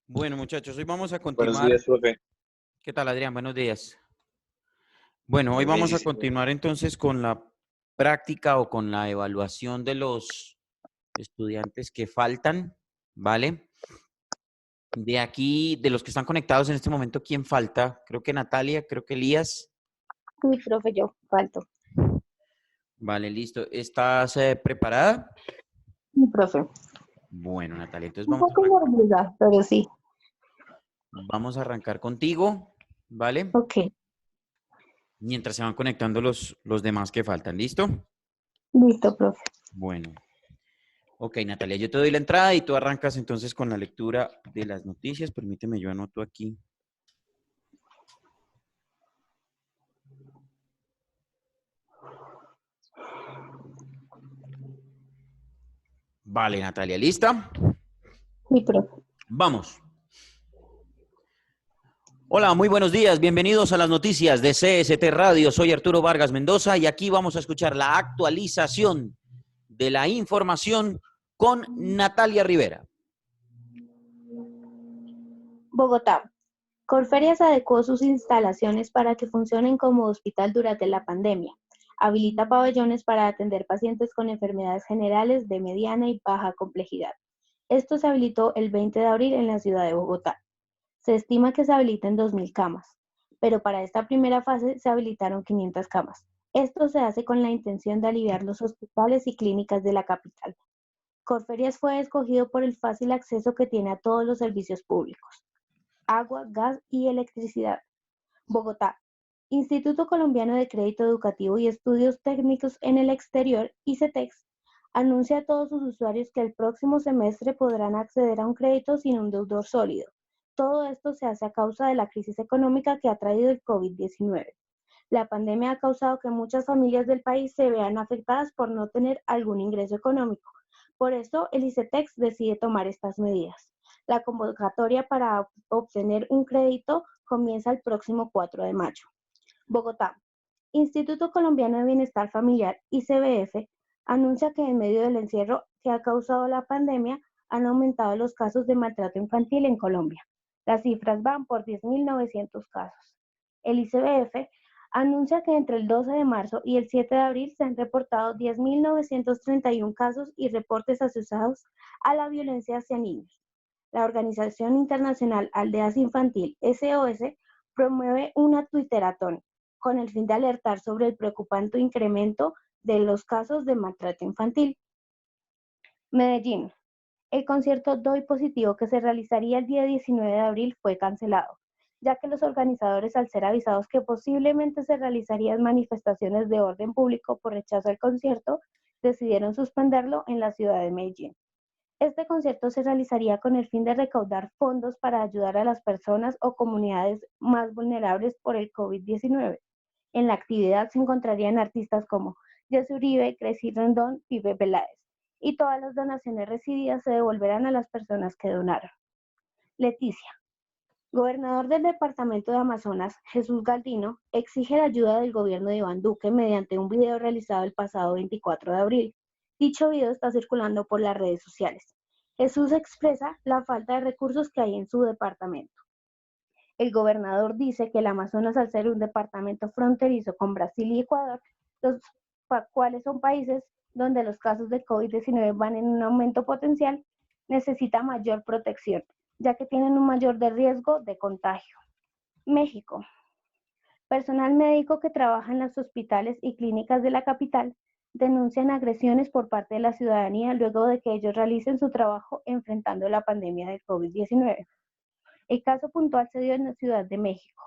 Bueno, muchachos, hoy vamos a Buenos continuar. días, profe. ¿Qué tal, Adrián? Buenos días. Bueno, hoy Bien, vamos sí, a señor. continuar entonces con la práctica o con la evaluación de los estudiantes que faltan, ¿vale? De aquí, de los que están conectados en este momento, ¿quién falta? Creo que Natalia, creo que Elías. Sí, profe, yo falto. Vale, listo. ¿Estás preparada? Sí, profe. Bueno, Natalia, entonces Un poco nerviosa, pero sí. vamos a arrancar contigo, ¿vale? Ok, Mientras se van conectando los demás que faltan, ¿listo? listo, profe. Bueno. Ok, Natalia, yo te doy la entrada y tú arrancas entonces con la lectura de las noticias. Permíteme, yo anoto aquí. Vale, Natalia, ¿lista? Sí, profe. Vamos. Hola, muy buenos días. Bienvenidos a las noticias de CST Radio. Soy Arturo Vargas Mendoza y aquí vamos a escuchar la actualización de la información con Natalia Rivera. Bogotá. Corferias adecuó sus instalaciones para que funcionen como hospital durante la pandemia. Habilita pabellones para atender pacientes con enfermedades generales de mediana y baja complejidad. Esto se habilitó el 20 de abril en la ciudad de Bogotá. Se estima que se habiliten 2.000 camas, pero para esta primera fase se habilitaron 500 camas. Esto se hace con la intención de aliviar los hospitales y clínicas de la capital. Corferias fue escogido por el fácil acceso que tiene a todos los servicios públicos: agua, gas y electricidad. Bogotá. Instituto Colombiano de Crédito Educativo y Estudios Técnicos en el Exterior, ICETEX, anuncia a todos sus usuarios que el próximo semestre podrán acceder a un crédito sin un deudor sólido. Todo esto se hace a causa de la crisis económica que ha traído el COVID-19. La pandemia ha causado que muchas familias del país se vean afectadas por no tener algún ingreso económico. Por eso, el ICETEX decide tomar estas medidas. La convocatoria para obtener un crédito comienza el próximo 4 de mayo. Bogotá. Instituto Colombiano de Bienestar Familiar, ICBF, anuncia que en medio del encierro que ha causado la pandemia han aumentado los casos de maltrato infantil en Colombia. Las cifras van por 10.900 casos. El ICBF anuncia que entre el 12 de marzo y el 7 de abril se han reportado 10.931 casos y reportes asociados a la violencia hacia niños. La Organización Internacional Aldeas Infantil, SOS, promueve una Twitteratón con el fin de alertar sobre el preocupante incremento de los casos de maltrato infantil. Medellín. El concierto Doy Positivo que se realizaría el día 19 de abril fue cancelado, ya que los organizadores, al ser avisados que posiblemente se realizarían manifestaciones de orden público por rechazo al concierto, decidieron suspenderlo en la ciudad de Medellín. Este concierto se realizaría con el fin de recaudar fondos para ayudar a las personas o comunidades más vulnerables por el COVID-19. En la actividad se encontrarían artistas como Jessy Uribe, Crescy Rendón y Pepe Peláez, y todas las donaciones recibidas se devolverán a las personas que donaron. Leticia. Gobernador del departamento de Amazonas, Jesús Galdino, exige la ayuda del gobierno de Iván Duque mediante un video realizado el pasado 24 de abril. Dicho video está circulando por las redes sociales. Jesús expresa la falta de recursos que hay en su departamento. El gobernador dice que el Amazonas, al ser un departamento fronterizo con Brasil y Ecuador, los cuales son países donde los casos de COVID-19 van en un aumento potencial, necesita mayor protección, ya que tienen un mayor de riesgo de contagio. México. Personal médico que trabaja en los hospitales y clínicas de la capital denuncian agresiones por parte de la ciudadanía luego de que ellos realicen su trabajo enfrentando la pandemia de COVID-19. El caso puntual se dio en la Ciudad de México,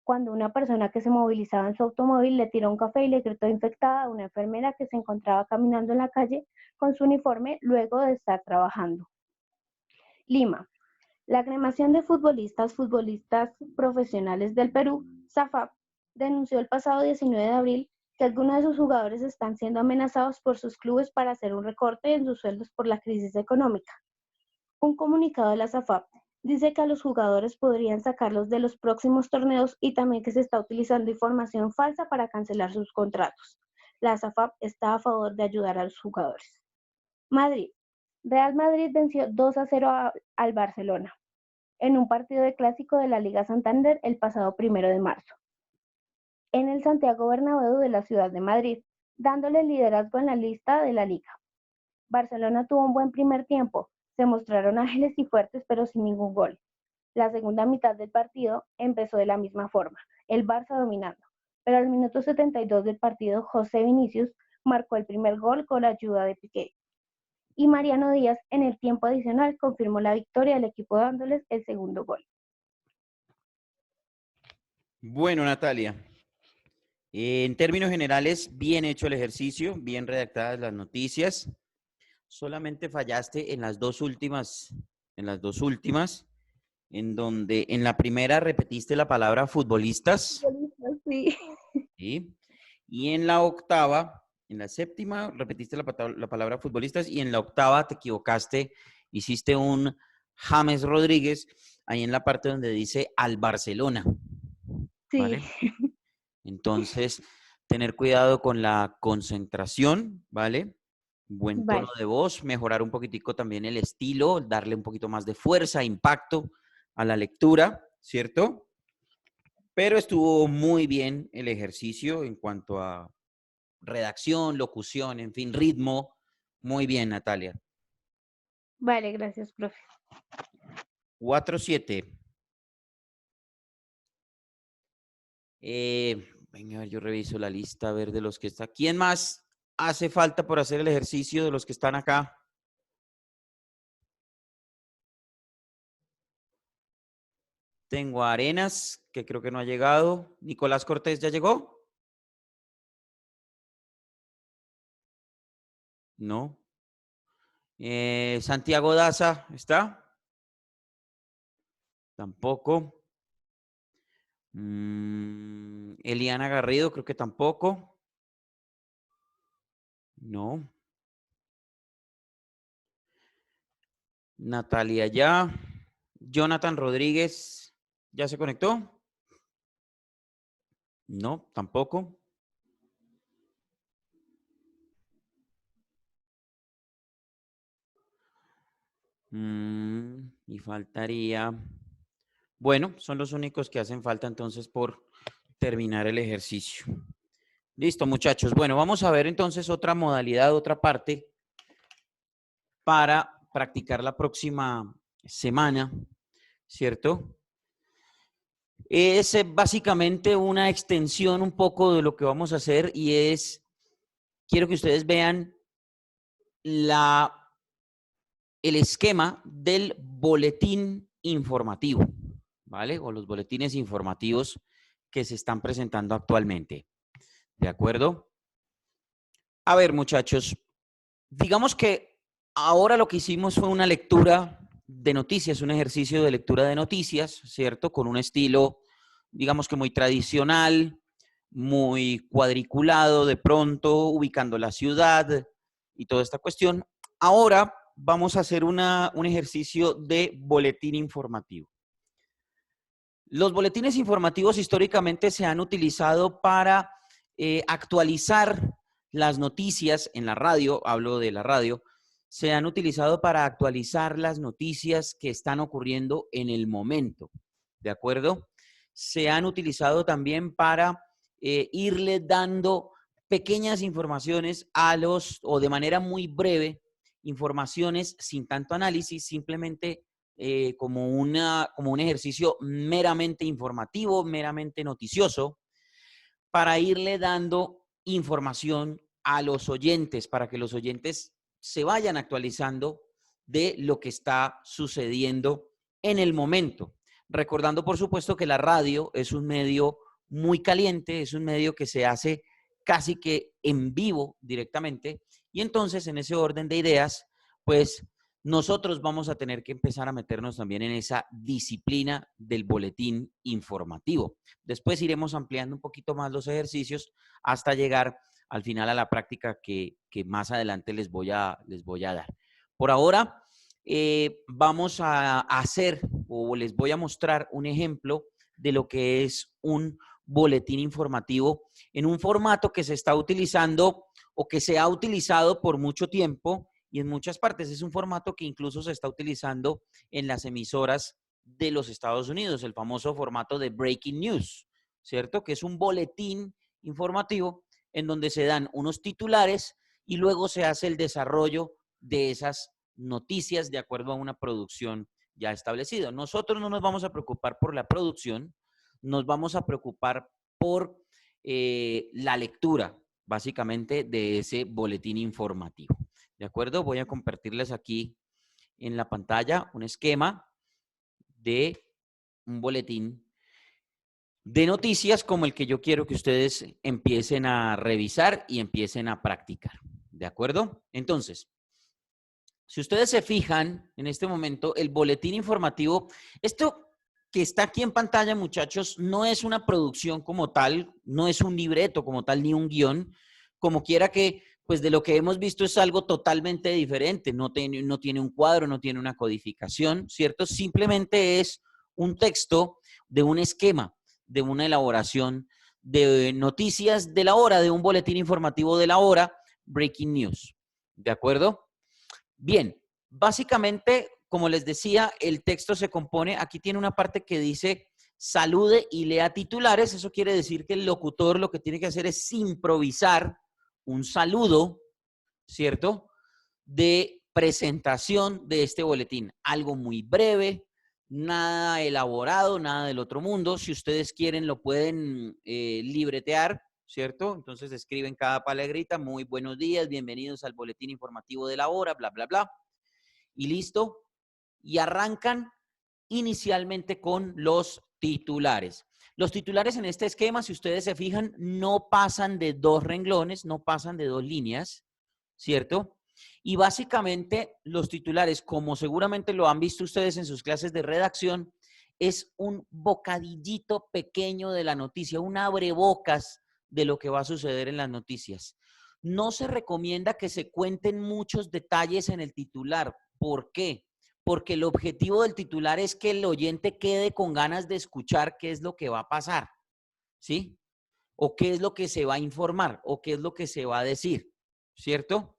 cuando una persona que se movilizaba en su automóvil le tiró un café y le gritó infectada a una enfermera que se encontraba caminando en la calle con su uniforme luego de estar trabajando. Lima. La agremiación de futbolistas profesionales del Perú, SAFAP, denunció el pasado 19 de abril que algunos de sus jugadores están siendo amenazados por sus clubes para hacer un recorte en sus sueldos por la crisis económica. Un comunicado de la SAFAP dice que a los jugadores podrían sacarlos de los próximos torneos y también que se está utilizando información falsa para cancelar sus contratos. La SAFAP está a favor de ayudar a los jugadores. Madrid. Real Madrid venció 2-0 al Barcelona. en un partido de clásico de la Liga Santander el pasado 1 de marzo, en el Santiago Bernabéu de la ciudad de Madrid, dándole liderazgo en la lista de la Liga. Barcelona tuvo un buen primer tiempo, se mostraron ágiles y fuertes pero sin ningún gol. La segunda mitad del partido empezó de la misma forma, el Barça dominando, pero al minuto 72 del partido José Vinicius marcó el primer gol con la ayuda de Piqué. Y Mariano Díaz en el tiempo adicional confirmó la victoria del equipo dándoles el segundo gol. Bueno, Natalia, en términos generales, bien hecho el ejercicio, bien redactadas las noticias. Solamente fallaste en las dos últimas, en donde en la primera repetiste la palabra futbolistas, Sí. ¿sí? Y en la octava, en la séptima repetiste la palabra futbolistas y en la octava te equivocaste, hiciste un James Rodríguez ahí en la parte donde dice al Barcelona, Sí. ¿vale? Entonces, tener cuidado con la concentración, ¿vale? Buen tono Vale. de voz, mejorar un poquitico también el estilo, darle un poquito más de fuerza, impacto a la lectura, ¿cierto? Pero estuvo muy bien el ejercicio en cuanto a redacción, locución, en fin, ritmo. Muy bien, Natalia. Vale, gracias, profe. 4-7. Venga, a ver, yo reviso la lista, a ver de los que está. ¿Quién más hace falta por hacer el ejercicio de los que están acá? Tengo a Arenas, que creo que no ha llegado. Nicolás Cortés, ¿ya llegó? No. Santiago Daza, ¿está? Tampoco. Eliana Garrido, creo que tampoco. No. Natalia ya. Jonathan Rodríguez, ¿ya se conectó? No, tampoco. Y faltaría. Bueno, son los únicos que hacen falta entonces por terminar el ejercicio. Listo, muchachos. Bueno, vamos a ver entonces otra modalidad, otra parte para practicar la próxima semana, ¿cierto? Es básicamente una extensión un poco de lo que vamos a hacer y quiero que ustedes vean el esquema del boletín informativo, ¿vale? O los boletines informativos que se están presentando actualmente. ¿De acuerdo? A ver, muchachos, digamos que ahora lo que hicimos fue una lectura de noticias, un ejercicio de lectura de noticias, ¿cierto? Con un estilo, digamos que muy tradicional, muy cuadriculado de pronto, ubicando la ciudad y toda esta cuestión. Ahora vamos a hacer un ejercicio de boletín informativo. Los boletines informativos históricamente se han utilizado para actualizar las noticias en la radio, hablo de la radio, se han utilizado para actualizar las noticias que están ocurriendo en el momento, ¿de acuerdo? Se han utilizado también para irle dando pequeñas informaciones o de manera muy breve, informaciones sin tanto análisis, simplemente como un ejercicio meramente informativo, meramente noticioso, para irle dando información a los oyentes, para que los oyentes se vayan actualizando de lo que está sucediendo en el momento. Recordando, por supuesto, que la radio es un medio muy caliente, es un medio que se hace casi que en vivo directamente, y entonces en ese orden de ideas, pues nosotros vamos a tener que empezar a meternos también en esa disciplina del boletín informativo. Después iremos ampliando un poquito más los ejercicios hasta llegar al final a la práctica que más adelante les voy a dar. Por ahora, vamos a hacer o les voy a mostrar un ejemplo de lo que es un boletín informativo en un formato que se está utilizando o que se ha utilizado por mucho tiempo y en muchas partes. Es un formato que incluso se está utilizando en las emisoras de los Estados Unidos, el famoso formato de breaking news, ¿cierto? Que es un boletín informativo en donde se dan unos titulares y luego se hace el desarrollo de esas noticias de acuerdo a una producción ya establecida. Nosotros no nos vamos a preocupar por la producción, nos vamos a preocupar por la lectura, básicamente, de ese boletín informativo. ¿De acuerdo? Voy a compartirles aquí en la pantalla un esquema de un boletín de noticias como el que yo quiero que ustedes empiecen a revisar y empiecen a practicar. ¿De acuerdo? Entonces, si ustedes se fijan en este momento, el boletín informativo, esto que está aquí en pantalla, muchachos, no es una producción como tal, no es un libreto como tal, ni un guión, como quiera que, pues de lo que hemos visto es algo totalmente diferente, no tiene un cuadro, no tiene una codificación, ¿cierto? Simplemente es un texto de un esquema, de una elaboración de noticias de la hora, de un boletín informativo de la hora, breaking news, ¿de acuerdo? Bien, básicamente, como les decía, el texto se compone, aquí tiene una parte que dice salude y lea titulares, eso quiere decir que el locutor lo que tiene que hacer es improvisar un saludo, ¿cierto? De presentación de este boletín, algo muy breve, nada elaborado, nada del otro mundo, si ustedes quieren lo pueden libretear, ¿cierto? Entonces escriben cada palabrita, muy buenos días, bienvenidos al boletín informativo de la hora, bla, bla, bla, y listo. Y arrancan inicialmente con los titulares. Los titulares en este esquema, si ustedes se fijan, no pasan de 2 renglones, no pasan de 2 líneas, ¿cierto? Y básicamente los titulares, como seguramente lo han visto ustedes en sus clases de redacción, es un bocadillito pequeño de la noticia, un abrebocas de lo que va a suceder en las noticias. No se recomienda que se cuenten muchos detalles en el titular. ¿Por qué? Porque el objetivo del titular es que el oyente quede con ganas de escuchar qué es lo que va a pasar, ¿sí? O qué es lo que se va a informar, o qué es lo que se va a decir, ¿cierto?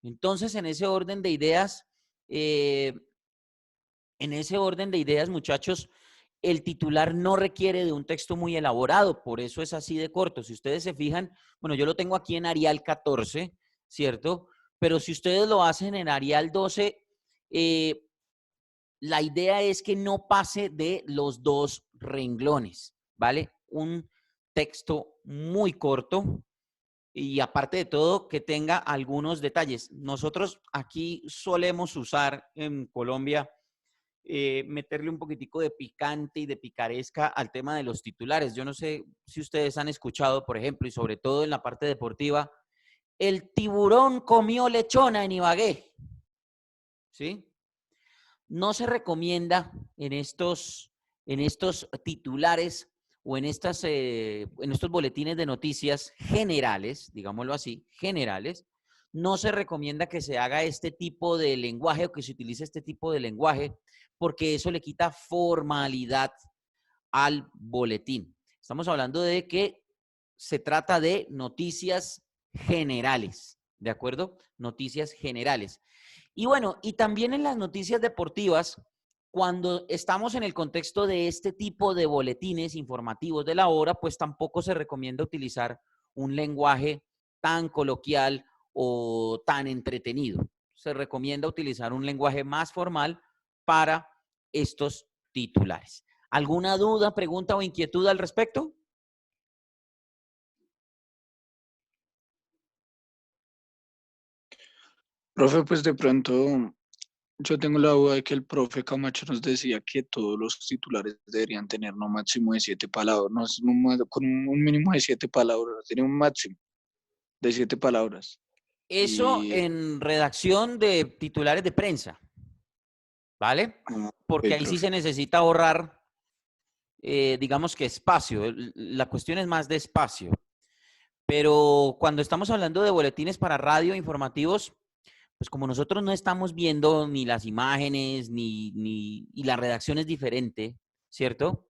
Entonces, en ese orden de ideas, muchachos, el titular no requiere de un texto muy elaborado, por eso es así de corto. Si ustedes se fijan, bueno, yo lo tengo aquí en Arial 14, ¿cierto? Pero si ustedes lo hacen en Arial 12, la idea es que no pase de los 2 renglones, ¿vale? Un texto muy corto y aparte de todo que tenga algunos detalles. Nosotros aquí solemos usar en Colombia meterle un poquitico de picante y de picaresca al tema de los titulares. Yo no sé si ustedes han escuchado, por ejemplo, y sobre todo en la parte deportiva, el tiburón comió lechona en Ibagué, ¿sí? No se recomienda en estos titulares o en estos boletines de noticias generales, digámoslo así, generales, no se recomienda que se haga este tipo de lenguaje o que se utilice este tipo de lenguaje porque eso le quita formalidad al boletín. Estamos hablando de que se trata de noticias generales, ¿de acuerdo? Noticias generales. Y bueno, y también en las noticias deportivas, cuando estamos en el contexto de este tipo de boletines informativos de la hora, pues tampoco se recomienda utilizar un lenguaje tan coloquial o tan entretenido. Se recomienda utilizar un lenguaje más formal para estos titulares. ¿Alguna duda, pregunta o inquietud al respecto? Profe, pues de pronto yo tengo la duda de que el profe Camacho nos decía que todos los titulares deberían tener no máximo de 7 palabras, no es con un mínimo de 7 palabras, tiene un máximo de 7 palabras. Eso Y, en redacción de titulares de prensa, ¿vale? Porque ahí sí profe, se necesita ahorrar, digamos que espacio. La cuestión es más de espacio. Pero cuando estamos hablando de boletines para radio informativos, pues como nosotros no estamos viendo ni las imágenes, y la redacción es diferente, ¿cierto?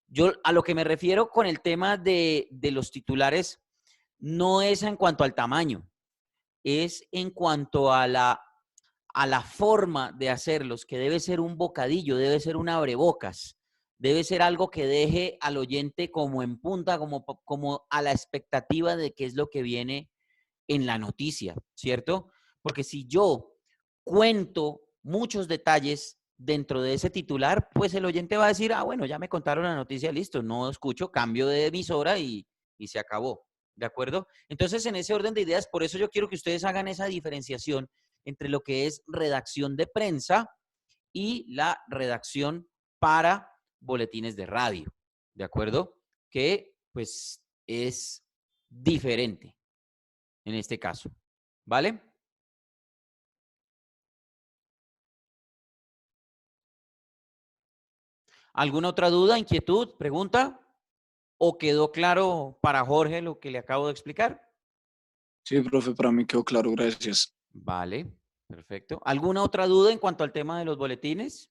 Yo a lo que me refiero con el tema de los titulares no es en cuanto al tamaño, es en cuanto a a la forma de hacerlos, que debe ser un bocadillo, debe ser un abrebocas, debe ser algo que deje al oyente como en punta, como a la expectativa de qué es lo que viene en la noticia, ¿cierto? Porque si yo cuento muchos detalles dentro de ese titular, pues el oyente va a decir, ah, bueno, ya me contaron la noticia, listo, no escucho, cambio de emisora y se acabó, ¿de acuerdo? Entonces, en ese orden de ideas, por eso yo quiero que ustedes hagan esa diferenciación entre lo que es redacción de prensa y la redacción para boletines de radio, ¿de acuerdo? Que pues es diferente en este caso, ¿vale? ¿Alguna otra duda, inquietud, pregunta? ¿O quedó claro para Jorge lo que le acabo de explicar? Sí, profe, para mí quedó claro, gracias. Vale, perfecto. ¿Alguna otra duda en cuanto al tema de los boletines?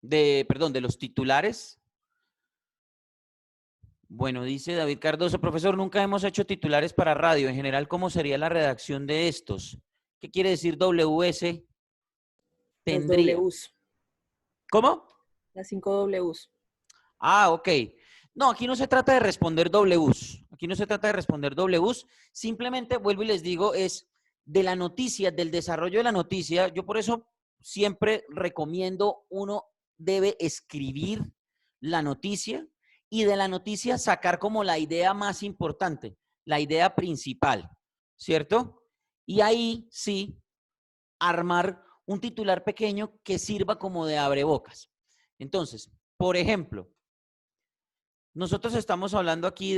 Perdón, de los titulares. Bueno, dice David Cardoso, profesor, nunca hemos hecho titulares para radio. En general, ¿cómo sería la redacción de estos? ¿Qué quiere decir WS? Las Tendría. Ws, ¿Cómo? las 5 Ws. Ah, ok. No, aquí no se trata de responder Ws. Aquí no se trata de responder Ws. Simplemente, vuelvo y les digo, es de la noticia, del desarrollo de la noticia. Yo por eso siempre recomiendo, uno debe escribir la noticia y de la noticia sacar como la idea más importante, la idea principal, ¿cierto? Y ahí sí, armar un titular pequeño que sirva como de abrebocas. Entonces, por ejemplo, nosotros estamos hablando aquí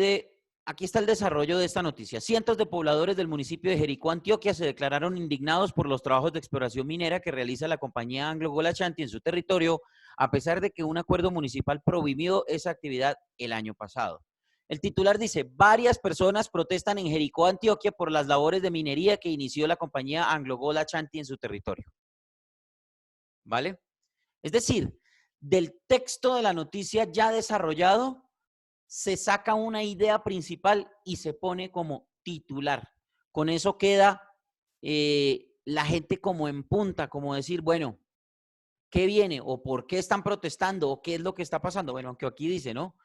está el desarrollo de esta noticia. Cientos de pobladores del municipio de Jericó, Antioquia, se declararon indignados por los trabajos de exploración minera que realiza la compañía Anglo Gold Ashanti en su territorio, a pesar de que un acuerdo municipal prohibió esa actividad el año pasado. El titular dice, varias personas protestan en Jericó, Antioquia, por las labores de minería que inició la compañía Anglo Gold Ashanti en su territorio. ¿Vale? Es decir, del texto de la noticia ya desarrollado, se saca una idea principal y se pone como titular. Con eso queda la gente como en punta, como decir, bueno, ¿qué viene? ¿O por qué están protestando? ¿O qué es lo que está pasando? Bueno, aunque aquí dice, ¿no?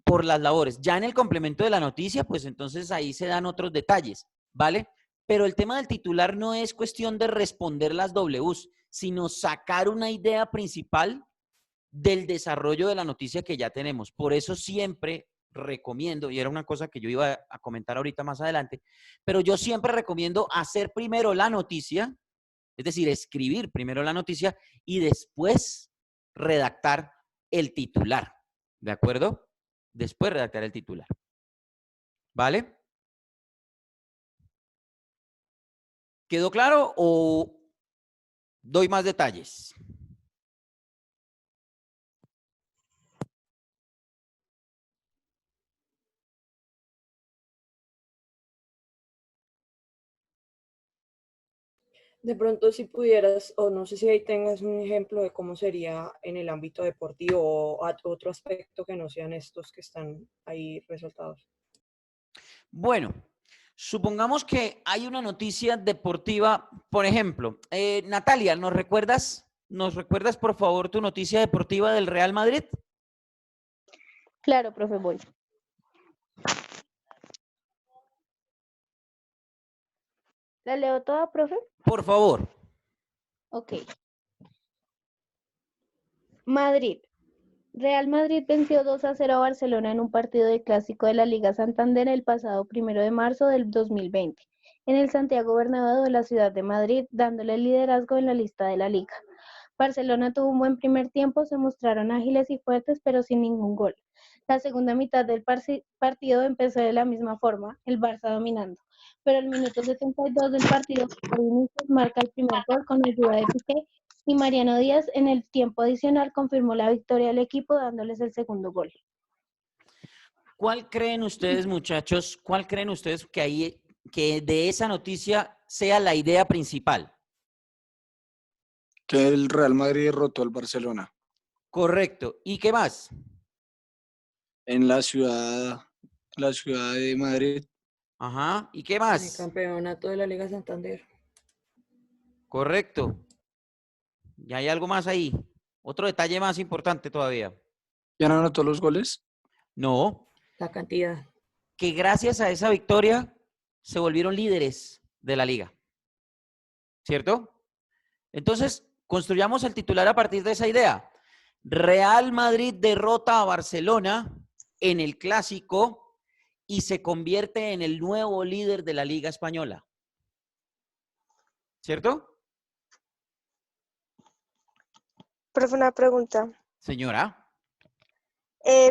Por las labores. Ya en el complemento de la noticia, pues entonces ahí se dan otros detalles, ¿vale? Pero el tema del titular no es cuestión de responder las Ws, sino sacar una idea principal del desarrollo de la noticia que ya tenemos. Por eso siempre recomiendo, y era una cosa que yo iba a comentar ahorita más adelante, pero yo siempre recomiendo hacer primero la noticia, es decir, escribir primero la noticia y después redactar el titular, ¿de acuerdo? Después redactar el titular. ¿Vale? ¿Quedó claro o doy más detalles? De pronto si pudieras, o no sé si ahí tengas un ejemplo de cómo sería en el ámbito deportivo o otro aspecto que no sean estos que están ahí resaltados. Bueno, supongamos que hay una noticia deportiva, por ejemplo, Natalia, ¿nos recuerdas por favor tu noticia deportiva del Real Madrid? Claro, profe, voy. ¿La leo toda, profe? Por favor. Ok. Madrid. Real Madrid venció 2-0 a Barcelona en un partido de clásico de la Liga Santander el pasado 1 de marzo del 2020, en el Santiago Bernabéu de la ciudad de Madrid, dándole el liderazgo en la lista de la Liga. Barcelona tuvo un buen primer tiempo, se mostraron ágiles y fuertes, pero sin ningún gol. La segunda mitad del partido empezó de la misma forma, el Barça dominando, pero el minuto 72 del partido, Vinicius marca el primer gol con ayuda de Piqué y Mariano Díaz en el tiempo adicional confirmó la victoria del equipo dándoles el segundo gol. ¿Cuál creen ustedes, muchachos, que de esa noticia sea la idea principal? Que el Real Madrid derrotó al Barcelona Correcto. ¿Y qué más? en la ciudad de Madrid. Ajá. ¿Y qué En el más? campeonato de la Liga Santander. Correcto. Y hay algo más ahí. Otro detalle más importante todavía. ¿Ya no anotó los goles? No, La cantidad. que gracias a esa victoria se volvieron líderes de la liga. ¿Cierto? Entonces, construyamos el titular a partir de esa idea. Real Madrid derrota a Barcelona en el Clásico y se convierte en el nuevo líder de la Liga Española. ¿Cierto? Profe, una pregunta. Señora.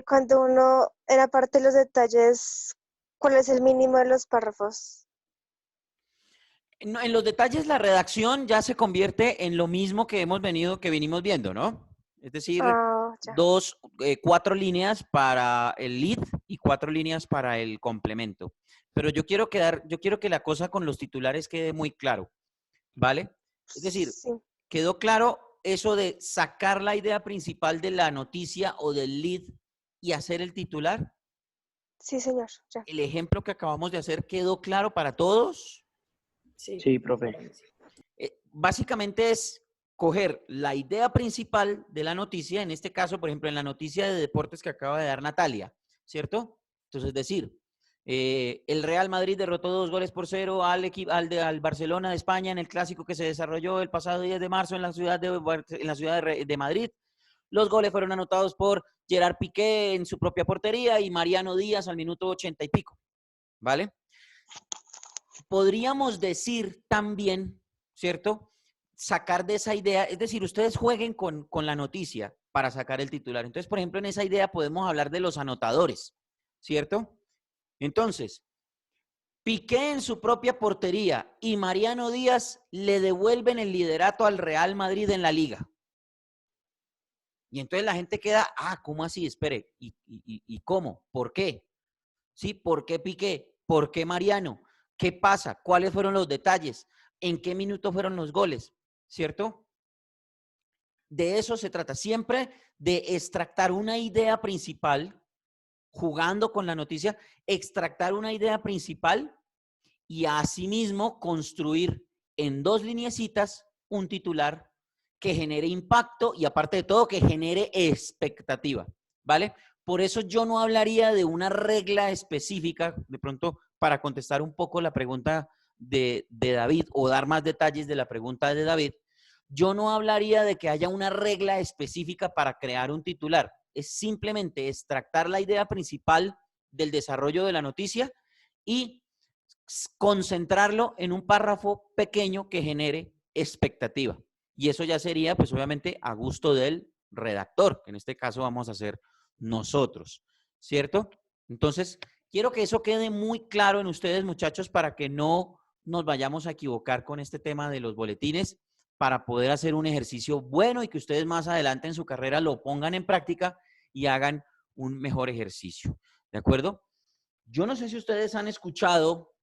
Cuando uno, en la parte de los detalles, ¿cuál es el mínimo de los párrafos? En los detalles la redacción ya se convierte en lo mismo que venimos viendo, ¿no? Es decir, Ya. 4 líneas para el lead y 4 líneas para el complemento. Pero yo quiero que la cosa con los titulares quede muy claro, ¿vale? Es decir, Sí, quedó claro eso de sacar la idea principal de la noticia o del lead y hacer el titular. sí, señor. Ya. El ejemplo que acabamos de hacer quedó claro para todos. Sí, profe. Básicamente es coger la idea principal de la noticia, en este caso, por ejemplo, en la noticia de deportes que acaba de dar Natalia, ¿cierto? Entonces, decir, el Real Madrid derrotó 2-0 al Barcelona de España en el clásico que se desarrolló el pasado 10 de marzo en la ciudad de Madrid. Los goles fueron anotados por Gerard Piqué en su propia portería y Mariano Díaz al minuto 80 y pico, ¿vale? Podríamos decir también, ¿cierto? Sacar de esa idea, es decir, ustedes jueguen con la noticia para sacar el titular. Entonces, por ejemplo, en esa idea podemos hablar de los anotadores, ¿cierto? Entonces, Piqué en su propia portería y Mariano Díaz le devuelven el liderato al Real Madrid en la liga. Y entonces la gente queda, ¿cómo así? Espere, ¿y cómo? ¿Por qué? ¿Sí? ¿Por qué Piqué? ¿Por qué Mariano? ¿Qué pasa? ¿Cuáles fueron los detalles? ¿En qué minuto fueron los goles? ¿Cierto? De eso se trata. Siempre de extractar una idea principal, jugando con la noticia, extractar una idea principal y asimismo construir en 2 lineecitas un titular que genere impacto y aparte de todo que genere expectativa, ¿vale? Por eso yo no hablaría de una regla específica, de pronto para contestar un poco la pregunta de David o dar más detalles de la pregunta de David, yo no hablaría de que haya una regla específica para crear un titular. Es simplemente extractar la idea principal del desarrollo de la noticia y concentrarlo en un párrafo pequeño que genere expectativa. Y eso ya sería, pues obviamente, a gusto del redactor, que en este caso vamos a ser nosotros, ¿cierto? Entonces, quiero que eso quede muy claro en ustedes, muchachos, para que no nos vayamos a equivocar con este tema de los boletines, para poder hacer un ejercicio bueno y que ustedes más adelante en su carrera lo pongan en práctica y hagan un mejor ejercicio, ¿de acuerdo? Yo no sé si ustedes han escuchado,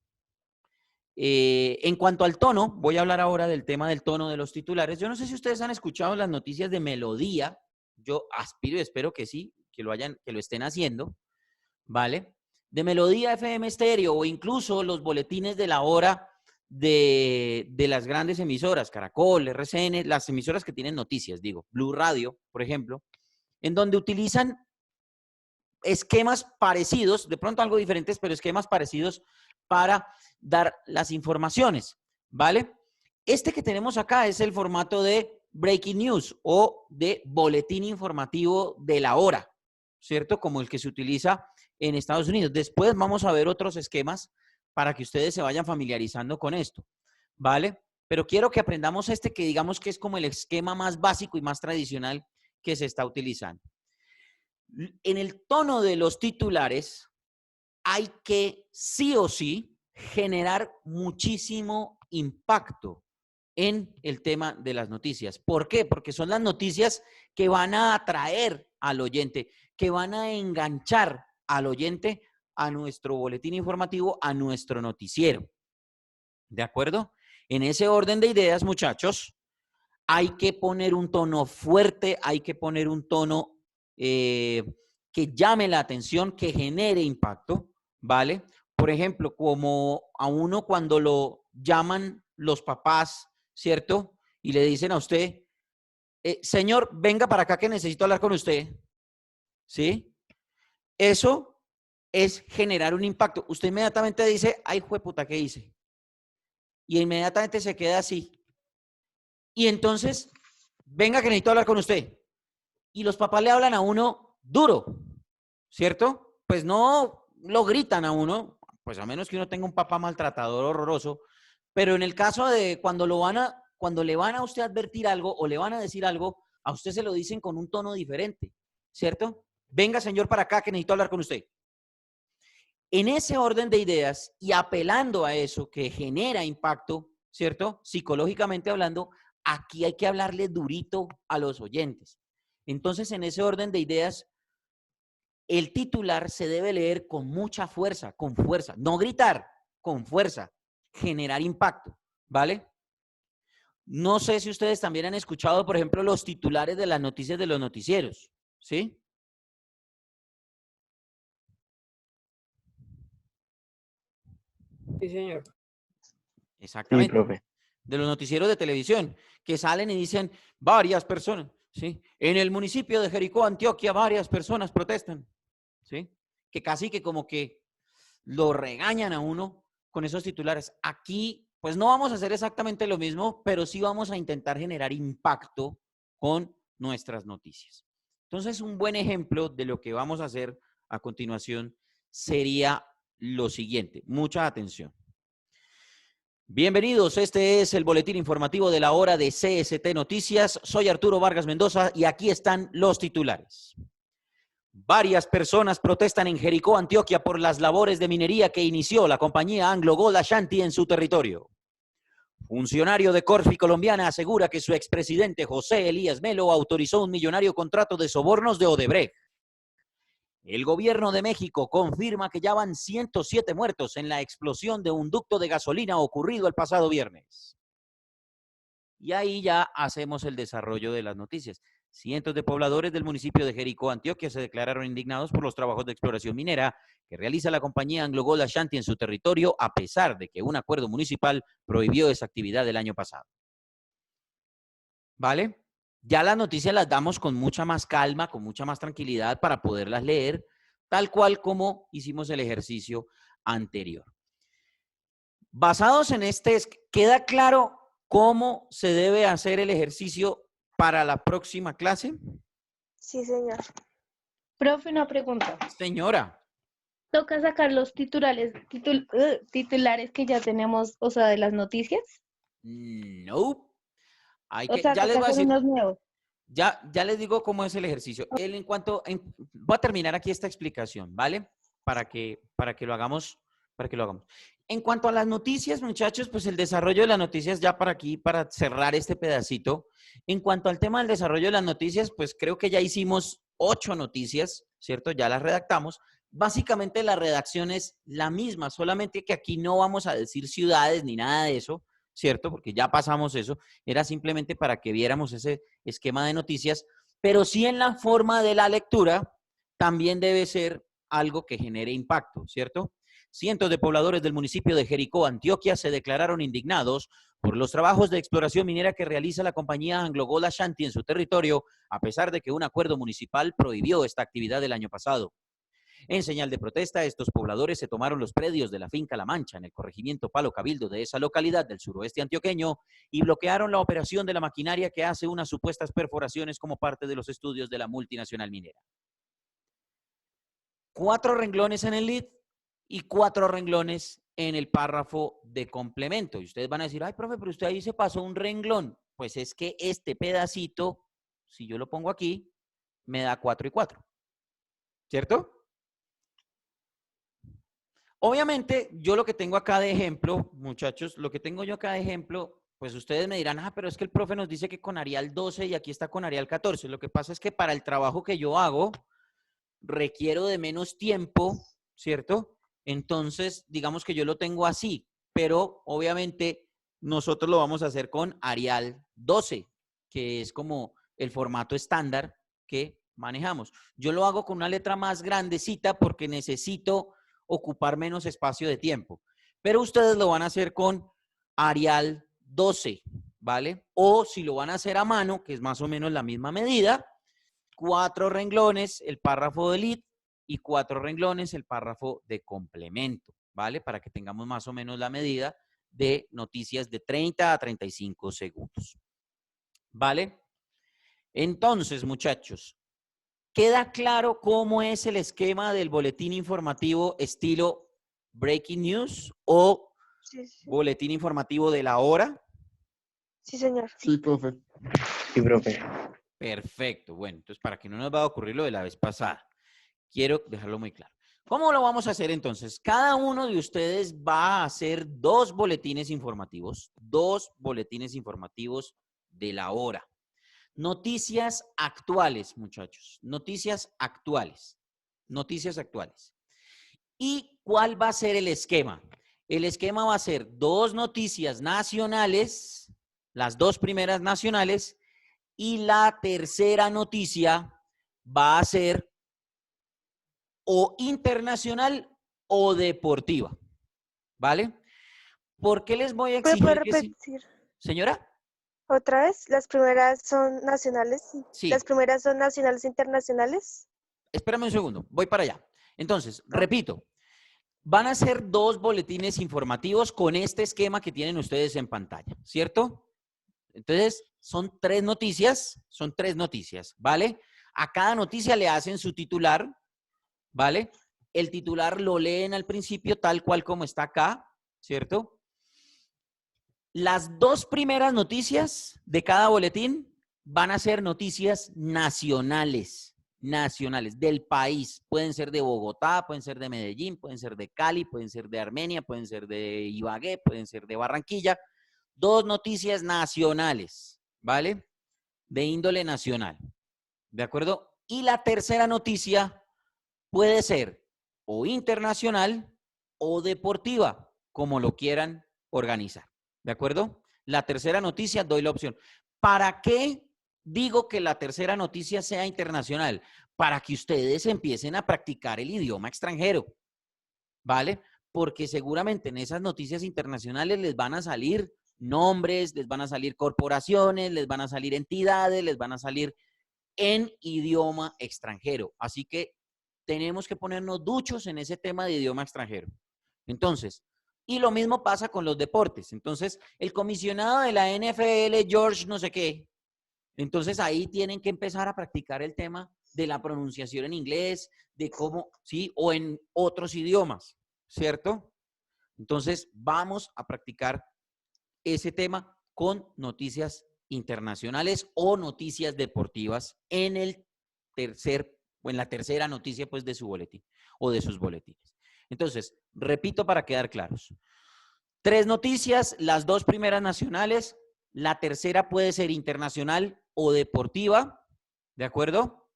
en cuanto al tono, voy a hablar ahora del tema del tono de los titulares. Yo no sé si ustedes han escuchado las noticias de Melodía. Yo aspiro y espero que sí, que lo estén haciendo, ¿vale? De Melodía FM Estéreo o incluso los boletines de la hora de las grandes emisoras, Caracol, RCN, las emisoras que tienen noticias, digo, Blue Radio, por ejemplo, en donde utilizan esquemas parecidos, de pronto algo diferentes, pero esquemas parecidos para dar las informaciones, ¿vale? Este que tenemos acá es el formato de breaking news o de boletín informativo de la hora, ¿cierto? Como el que se utiliza en Estados Unidos. Después vamos a ver otros esquemas para que ustedes se vayan familiarizando con esto, ¿vale? Pero quiero que aprendamos este que digamos que es como el esquema más básico y más tradicional que se está utilizando. En el tono de los titulares hay que sí o sí generar muchísimo impacto en el tema de las noticias. ¿Por qué? Porque son las noticias que van a atraer al oyente, que van a enganchar al oyente a nuestro boletín informativo, a nuestro noticiero. ¿De acuerdo? En ese orden de ideas, muchachos, hay que poner un tono fuerte, hay que poner un tono que llame la atención, que genere impacto, ¿vale? Por ejemplo, como a uno cuando lo llaman los papás ¿cierto? Y le dicen a usted, señor, venga para acá que necesito hablar con usted, ¿sí? Eso es generar un impacto. Usted inmediatamente dice, ay, jueputa, ¿qué hice? Y inmediatamente se queda así. Y entonces, venga que necesito hablar con usted. Y los papás le hablan a uno duro, ¿cierto? Pues no lo gritan a uno, pues a menos que uno tenga un papá maltratador horroroso, pero en el caso de cuando le van a usted advertir algo o le van a decir algo, a usted se lo dicen con un tono diferente, ¿cierto? Venga, señor, para acá que necesito hablar con usted. En ese orden de ideas y apelando a eso que genera impacto, ¿cierto? Psicológicamente hablando, aquí hay que hablarle durito a los oyentes. Entonces, en ese orden de ideas, el titular se debe leer con mucha fuerza, no gritar, con fuerza, generar impacto, ¿vale? No sé si ustedes también han escuchado, por ejemplo, los titulares de las noticias de los noticieros, ¿sí? Sí, señor. Exactamente. Sí, profe. De los noticieros de televisión, que salen y dicen varias personas, ¿sí? En el municipio de Jericó, Antioquia, varias personas protestan, ¿sí? Que casi que como que lo regañan a uno con esos titulares. Aquí, pues no vamos a hacer exactamente lo mismo, pero sí vamos a intentar generar impacto con nuestras noticias. Entonces, un buen ejemplo de lo que vamos a hacer a continuación sería lo siguiente. Mucha atención. Bienvenidos, este es el boletín informativo de la hora de CST Noticias. Soy Arturo Vargas Mendoza y aquí están los titulares. Varias personas protestan en Jericó, Antioquia, por las labores de minería que inició la compañía Anglo Gold Ashanti en su territorio. Funcionario de Corfi colombiana asegura que su expresidente José Elías Melo autorizó un millonario contrato de sobornos de Odebrecht. El gobierno de México confirma que ya van 107 muertos en la explosión de un ducto de gasolina ocurrido el pasado viernes. Y ahí ya hacemos el desarrollo de las noticias. Cientos de pobladores del municipio de Jericó, Antioquia, se declararon indignados por los trabajos de exploración minera que realiza la compañía Anglo Gold Ashanti en su territorio, a pesar de que un acuerdo municipal prohibió esa actividad el año pasado. ¿Vale? Ya las noticias las damos con mucha más calma, con mucha más tranquilidad para poderlas leer, tal cual como hicimos el ejercicio anterior. Basados en este, ¿queda claro cómo se debe hacer el ejercicio para la próxima clase? Sí, señor. Profe, una pregunta. Señora. ¿Toca sacar los titulares que ya tenemos, o sea, de las noticias? No. O sea, ya les voy a toca hacer decir, unos nuevos. ya les digo cómo es el ejercicio. Voy a terminar aquí esta explicación, ¿vale? Para que lo hagamos. En cuanto a las noticias, muchachos, pues el desarrollo de las noticias ya para aquí, para cerrar este pedacito. En cuanto al tema del desarrollo de las noticias, pues creo que ya hicimos 8 noticias, ¿cierto? Ya las redactamos. Básicamente la redacción es la misma, solamente que aquí no vamos a decir ciudades ni nada de eso, ¿cierto? Porque ya pasamos eso. Era simplemente para que viéramos ese esquema de noticias, pero sí en la forma de la lectura también debe ser algo que genere impacto, ¿cierto? Cientos de pobladores del municipio de Jericó, Antioquia, se declararon indignados por los trabajos de exploración minera que realiza la compañía Anglo Gold Ashanti en su territorio, a pesar de que un acuerdo municipal prohibió esta actividad el año pasado. En señal de protesta, estos pobladores se tomaron los predios de la finca La Mancha en el corregimiento Palo Cabildo de esa localidad del suroeste antioqueño y bloquearon la operación de la maquinaria que hace unas supuestas perforaciones como parte de los estudios de la multinacional minera. 4 renglones en el lead y 4 renglones en el párrafo de complemento. Y ustedes van a decir, ay, profe, pero usted ahí se pasó un renglón. Pues es que este pedacito, si yo lo pongo aquí, me da 4 y 4. ¿Cierto? Obviamente, yo lo que tengo acá de ejemplo, muchachos, lo que tengo yo acá de ejemplo, pues ustedes me dirán, pero es que el profe nos dice que con Arial 12 y aquí está con Arial 14. Lo que pasa es que para el trabajo que yo hago, requiero de menos tiempo, ¿cierto? Entonces, digamos que yo lo tengo así, pero obviamente nosotros lo vamos a hacer con Arial 12, que es como el formato estándar que manejamos. Yo lo hago con una letra más grandecita porque necesito ocupar menos espacio de tiempo, pero ustedes lo van a hacer con Arial 12, ¿vale? O si lo van a hacer a mano, que es más o menos la misma medida, 4 renglones el párrafo de lead y 4 renglones el párrafo de complemento, ¿vale? Para que tengamos más o menos la medida de noticias de 30 a 35 segundos, ¿vale? Entonces, muchachos, ¿queda claro cómo es el esquema del boletín informativo estilo Breaking News o Sí, sí. boletín informativo de la hora? Sí, señor. Sí, profe. Sí, profe. Perfecto. Bueno, entonces para que no nos va a ocurrir lo de la vez pasada, quiero dejarlo muy claro. ¿Cómo lo vamos a hacer entonces? Cada uno de ustedes va a hacer 2 boletines informativos de la hora. Noticias actuales, muchachos. Noticias actuales. ¿Y cuál va a ser el esquema? El esquema va a ser 2 noticias nacionales, las 2 primeras nacionales, y la tercera noticia va a ser o internacional o deportiva, ¿vale? ¿Por qué les voy a ¿Puede exigir que sí? repetir Señora. otra vez? ¿Las primeras son nacionales? Sí. ¿Las primeras son nacionales e internacionales? Espérame un segundo, voy para allá. Entonces, repito, van a ser 2 boletines informativos con este esquema que tienen ustedes en pantalla, ¿cierto? Entonces, son 3 noticias, ¿vale? A cada noticia le hacen su titular, ¿vale? El titular lo leen al principio tal cual como está acá, ¿cierto? Las 2 primeras noticias de cada boletín van a ser noticias nacionales del país. Pueden ser de Bogotá, pueden ser de Medellín, pueden ser de Cali, pueden ser de Armenia, pueden ser de Ibagué, pueden ser de Barranquilla. 2 noticias nacionales, ¿vale? De índole nacional, ¿de acuerdo? Y la tercera noticia puede ser o internacional o deportiva, como lo quieran organizar, ¿de acuerdo? La tercera noticia, doy la opción. ¿Para qué digo que la tercera noticia sea internacional? Para que ustedes empiecen a practicar el idioma extranjero, ¿vale? Porque seguramente en esas noticias internacionales les van a salir nombres, les van a salir corporaciones, les van a salir entidades, les van a salir en idioma extranjero. Así que tenemos que ponernos duchos en ese tema de idioma extranjero. Entonces, y lo mismo pasa con los deportes. Entonces, el comisionado de la NFL, George no sé qué, entonces ahí tienen que empezar a practicar el tema de la pronunciación en inglés, de cómo, sí, o en otros idiomas, ¿cierto? Entonces, vamos a practicar ese tema con noticias internacionales o noticias deportivas en el tercer o en la tercera noticia pues de su boletín o de sus boletines. Entonces, repito para quedar claros. 3 noticias, las 2 primeras nacionales, la tercera puede ser internacional o deportiva, ¿de acuerdo?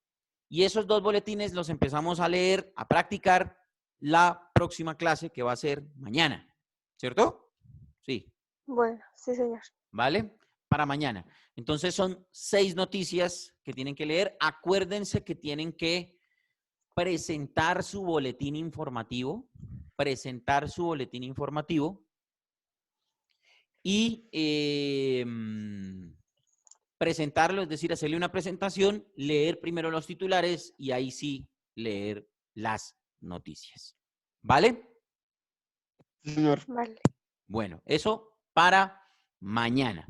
Y esos 2 boletines los empezamos a leer, a practicar la próxima clase que va a ser mañana, ¿cierto? Sí. Bueno, sí, señor. ¿Vale? Para mañana. Entonces son 6 noticias que tienen que leer. Acuérdense que tienen que presentar su boletín informativo, y presentarlo, es decir, hacerle una presentación, leer primero los titulares y ahí sí leer las noticias. ¿Vale? Sí, señor. Vale. Bueno, eso para mañana.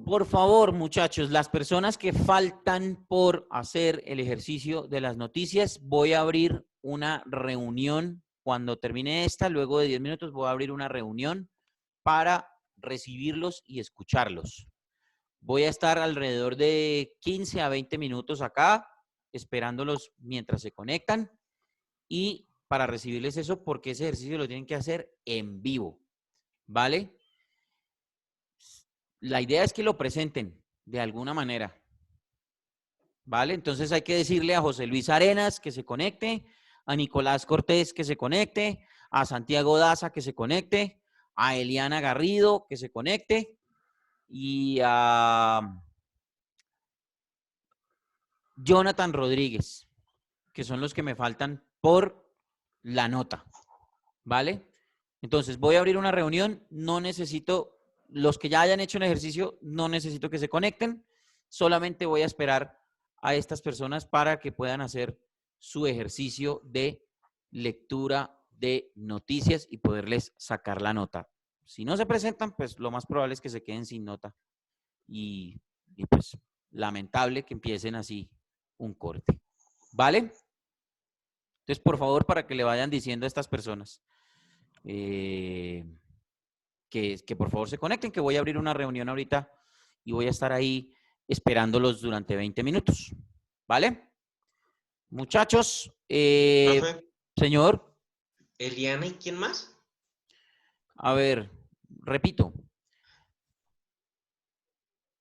Por favor, muchachos, las personas que faltan por hacer el ejercicio de las noticias, voy a abrir una reunión. Cuando termine esta, luego de 10 minutos, voy a abrir una reunión para recibirlos y escucharlos. Voy a estar alrededor de 15 a 20 minutos acá, esperándolos mientras se conectan y para recibirles eso, porque ese ejercicio lo tienen que hacer en vivo, ¿vale? La idea es que lo presenten de alguna manera, ¿vale? Entonces hay que decirle a José Luis Arenas que se conecte, a Nicolás Cortés que se conecte, a Santiago Daza que se conecte, a Eliana Garrido que se conecte y a Jonathan Rodríguez, que son los que me faltan por la nota, ¿vale? Entonces voy a abrir una reunión, no necesito los que ya hayan hecho el ejercicio, no necesito que se conecten. Solamente voy a esperar a estas personas para que puedan hacer su ejercicio de lectura de noticias y poderles sacar la nota. Si no se presentan, pues lo más probable es que se queden sin nota. Y pues lamentable que empiecen así un corte. ¿Vale? Entonces, por favor, para que le vayan diciendo a estas personas que por favor se conecten, que voy a abrir una reunión ahorita y voy a estar ahí esperándolos durante 20 minutos. ¿Vale? Muchachos, Profe, señor, Eliana, ¿y quién más? a ver, repito.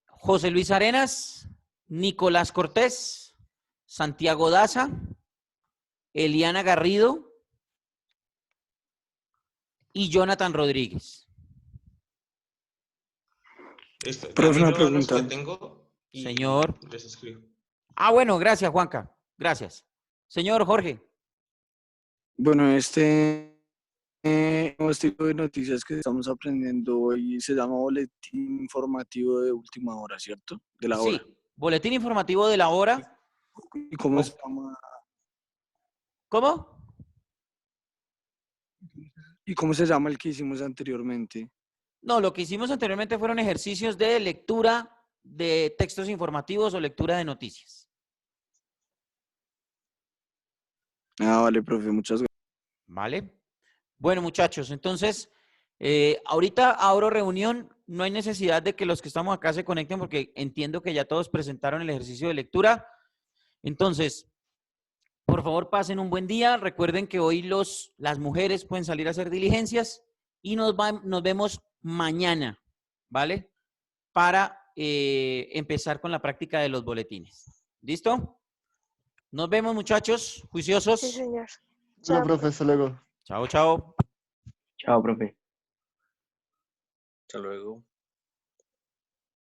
José Luis Arenas, Nicolás Cortés, Santiago Daza, Eliana Garrido y Jonathan Rodríguez. Listo, Profe, ya una miro los que pregunta. tengo y Señor. les escribo. Ah, bueno, gracias, Juanca. Gracias. Señor Jorge. Bueno, nuevo estilo de noticias que estamos aprendiendo hoy se llama boletín informativo de última hora, ¿cierto? De la hora. Sí, boletín informativo de la hora. ¿Y cómo se llama? ¿Cómo? ¿Y cómo se llama el que hicimos anteriormente? No, lo que hicimos anteriormente fueron ejercicios de lectura de textos informativos o lectura de noticias. Ah, vale, profe, muchas gracias. ¿Vale? Bueno, muchachos, entonces, ahorita abro reunión. No hay necesidad de que los que estamos acá se conecten porque entiendo que ya todos presentaron el ejercicio de lectura. Entonces, por favor, pasen un buen día. Recuerden que hoy las mujeres pueden salir a hacer diligencias y nos vemos mañana, ¿vale? Para empezar con la práctica de los boletines. ¿Listo? Nos vemos, muchachos, juiciosos. Sí, señor. Hola, Chao, profe, hasta luego. Chao, chao. Chao, profe. Hasta luego.